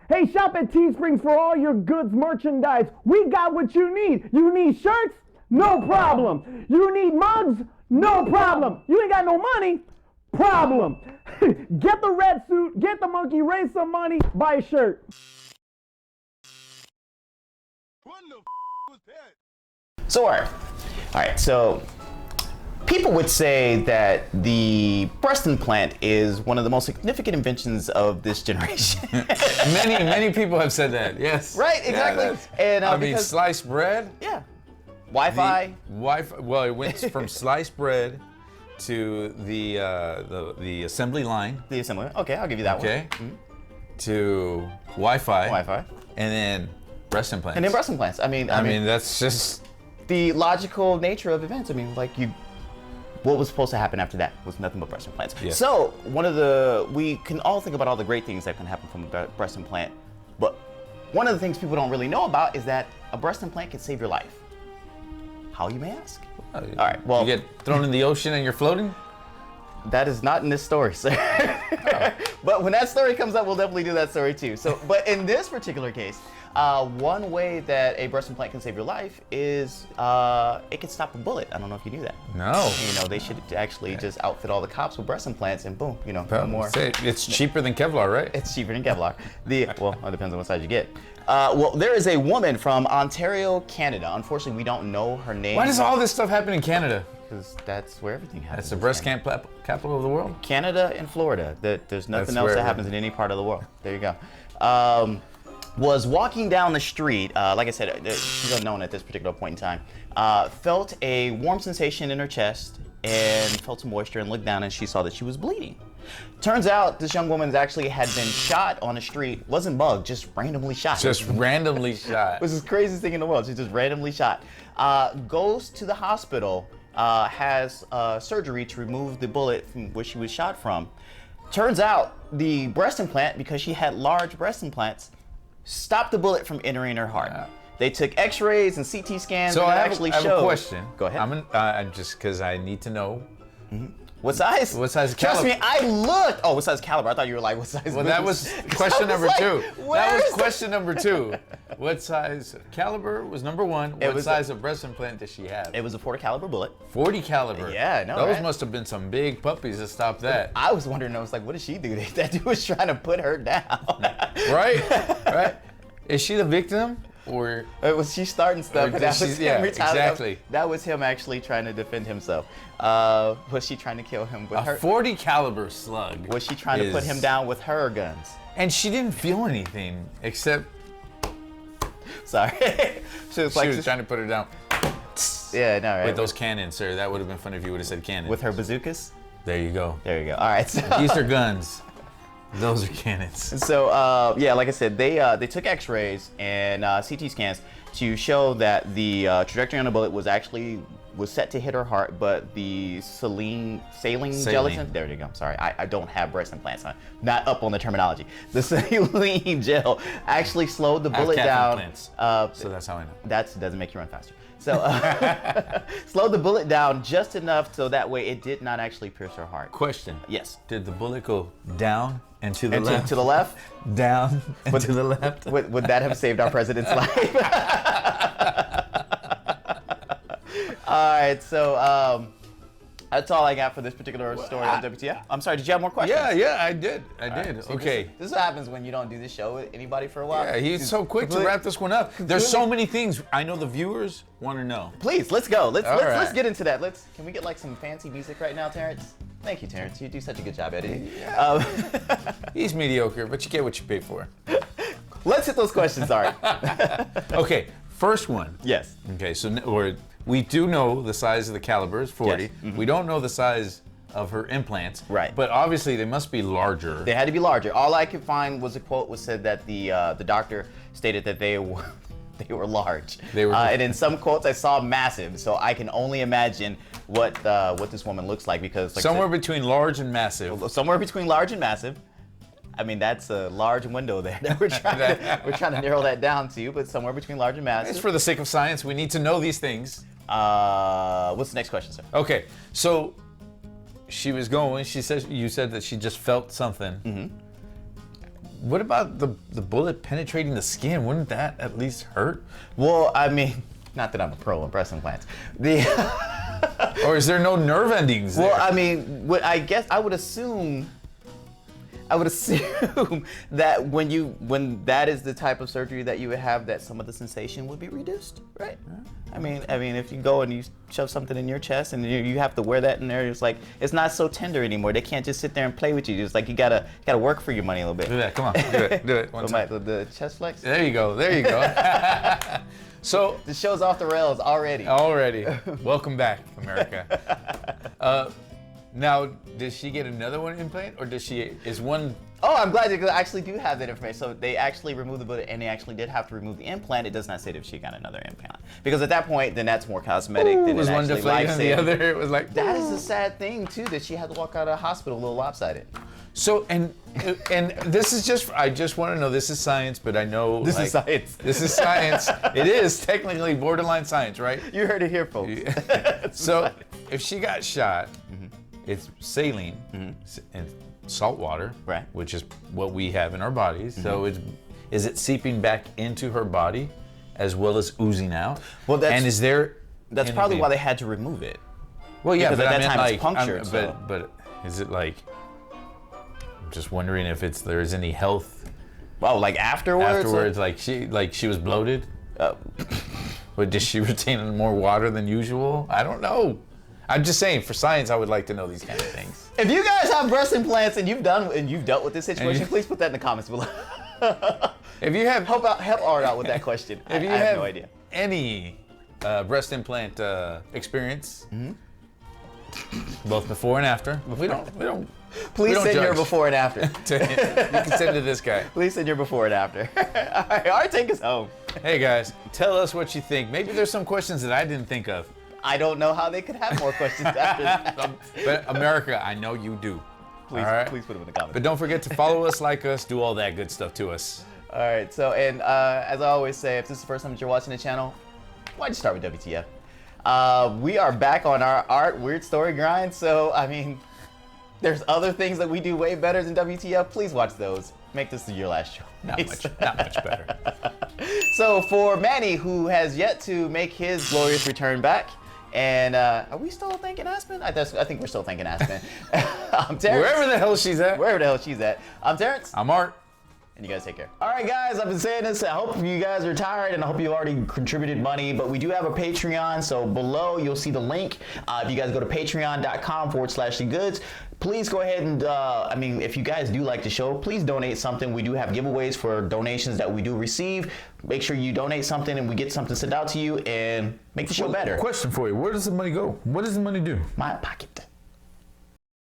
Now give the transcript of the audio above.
Hey, shop at Teesprings for all your goods merchandise. We got what you need. You need shirts? No problem. You need mugs? No problem. You ain't got no money? Problem. Get the red suit, get the monkey, raise some money, buy a shirt. What the was that? So, all right, so people would say that the breast implant is one of the most significant inventions of this generation. Many people have said that, yes. Right, exactly. Yeah, And I mean, sliced bread. Yeah. Wi-Fi. Wi-Fi. Well, it went from sliced bread to the assembly line. The assembly. Okay, I'll give you that Okay. one. To Wi-Fi. Wi-Fi. And then breast implants. And then breast implants. I mean, that's just the logical nature of events. I mean, like what was supposed to happen after that was nothing but breast implants. Yeah. So we can all think about all the great things that can happen from a breast implant, but one of the things people don't really know about is that a breast implant can save your life. How, you may ask? All right, well, you get thrown in the ocean and you're floating? That is not in this story, sir. But when that story comes up, we'll definitely do that story too. So, but in this particular case, one way that a breast implant can save your life is it can stop a bullet. I don't know if you knew that. No. You know, they should actually just outfit all the cops with breast implants and boom, you know, no more. It's cheaper than Kevlar, right? It's cheaper than Kevlar. Well, it depends on what size you get. Well, there is a woman from Ontario, Canada. Unfortunately, we don't know her name. Why does all this stuff happen in Canada? Because that's where everything happens. That's the breast capital of the world? Canada and Florida. There's nothing else that happens in any part of the world. There you go. Was walking down the street, like I said, she's unknown at this particular point in time, felt a warm sensation in her chest and felt some moisture and looked down and she saw that she was bleeding. Turns out this young woman actually had been shot on the street, wasn't mugged, just randomly shot. It was the craziest thing in the world. She just randomly shot. Goes to the hospital, has surgery to remove the bullet from where she was shot from. Turns out the breast implant, because she had large breast implants, stopped the bullet from entering her heart. They took x-rays and CT scans so and I actually showed. I have a question. Go ahead. I'm just because I need to know. What size? What size Trust caliber? me, I looked. Oh, what size caliber? I thought you were like, what size? Well, that was question number two. That was question number two. What size caliber was number one? What size of breast implant does she have? It was a 40 caliber bullet. 40 caliber. Yeah, no. Those right? must have been some big puppies to stop that. I was wondering, I was like, what did she do? That dude was trying to put her down. Right? Right? Is she the victim? Or was she starting stuff? That was him exactly. That was him actually trying to defend himself. Was she trying to kill him with her? 40 caliber slug. Was she trying to put him down with her guns? And she didn't feel anything except. Sorry. she was trying to put her down. Yeah, no, right. With those cannons, sir. That would have been fun if you would have said cannons. With her bazookas? There you go. There you go. All right. So these are guns. Those are cannons. So yeah, like I said, they took X-rays and CT scans to show that the trajectory on the bullet was set to hit her heart, but the saline gelatin. There you go. Sorry, I don't have breast implants. I'm not up on the terminology. The saline gel actually slowed the bullet down. Implants. So that's how I know. That doesn't make you run faster. So slowed the bullet down just enough so that way it did not actually pierce her heart. Question. Yes. Did the bullet go down and to the left? To the left? Down and to the left? Would that have saved our president's life? All right, so that's all I got for this particular story on WTF. I'm sorry, did you have more questions? Yeah, I did. See, Okay. This is what happens when you don't do this show with anybody for a while. Yeah, he's so quick to wrap this one up. There's so many things I know the viewers want to know. Please, let's go. Let's right. get into that. Can we get like some fancy music right now, Terrence? Thank you, Terrence. You do such a good job editing. Yeah. He's mediocre, but you get what you pay for. Let's hit those questions, all right. Okay, first one. Yes. Okay, so we do know the size of the caliber is 40. Yes. Mm-hmm. We don't know the size of her implants. Right. But obviously they must be larger. They had to be larger. All I could find was a quote was said that the doctor stated that they were large. They were. And in some quotes I saw massive. So I can only imagine what this woman looks like because somewhere between large and massive. Somewhere between large and massive. I mean, that's a large window there that we're trying to narrow that down to, but somewhere between large and massive. It's for the sake of science. We need to know these things. What's the next question, sir? Okay, so she was going. You said that she just felt something. Mm-hmm. what about the bullet penetrating the skin? Wouldn't that at least hurt? Well, I mean, not that I'm a pro in breast implants. Or is there no nerve endings there? Well, I mean, I guess I would assume that when that is the type of surgery that you would have, that some of the sensation would be reduced, right? I mean, if you go and you shove something in your chest and you have to wear that in there, it's like it's not so tender anymore. They can't just sit there and play with you. It's like you gotta work for your money a little bit. Do that. Come on, do it. One time. The chest flex. There you go. So the show's off the rails already. Welcome back, America. Now, does she get another one implant, or is one? Oh, I'm glad because I actually do have that information. So they actually removed the bullet, and they actually did have to remove the implant. It does not say if she got another implant, because at that point, then that's more cosmetic than was it one actually deflated and the other. It was like that is a sad thing too, that she had to walk out of the hospital a little lopsided. So and this is just, I just want to know, this is science, but I know This is science. This is science. It is technically borderline science, right? You heard it here, folks. So if she got shot, it's saline and salt water, Right. which is what we have in our bodies. So is it seeping back into her body as well as oozing out? Well, that's- and is there? That's probably why they had to remove it. Well, yeah, because but at that I meant time it's like, punctured, so. but is it like? I'm just wondering if there's any health Oh, like afterwards? like she was bloated. But did she retain more water than usual? I don't know. I'm just saying, for science, I would like to know these kind of things. If you guys have breast implants and you've dealt with this situation, please put that in the comments below. If you have help Art out with that question. If you I have no idea. any breast implant experience, both before and after, we don't. Please don't send your judge. before and after. You can send it to this guy. Please send your before and after. All right, Art, take us home. Hey guys, tell us what you think. Maybe there's some questions that I didn't think of. I don't know how they could have more questions after that. But America, I know you do. Please, all right? please put them in the comments. But don't forget to follow us, like us, do all that good stuff to us. All right, so, and as I always say, if this is the first time that you're watching the channel, why'd you start with WTF? We are back on our Art Weird Story grind, so, I mean, there's other things that we do way better than WTF. Please watch those. Make this your last show. Not much better. So for Manny, who has yet to make his glorious return back, and are we still thinking Aspen? I think we're still thinking Aspen. I'm Terrence. Wherever the hell she's at. Wherever the hell she's at. I'm Terrence. I'm Art. And you guys take care. All right, guys, I've been saying this. I hope you guys are tired, and I hope you already contributed money. But we do have a Patreon, so below you'll see the link. If you guys go to patreon.com/thegoods, please go ahead and, I mean, if you guys do like the show, please donate something. We do have giveaways for donations that we do receive. Make sure you donate something, and we get something sent out to you and make the show better. Question for you: where does the money go? What does the money do? My pocket.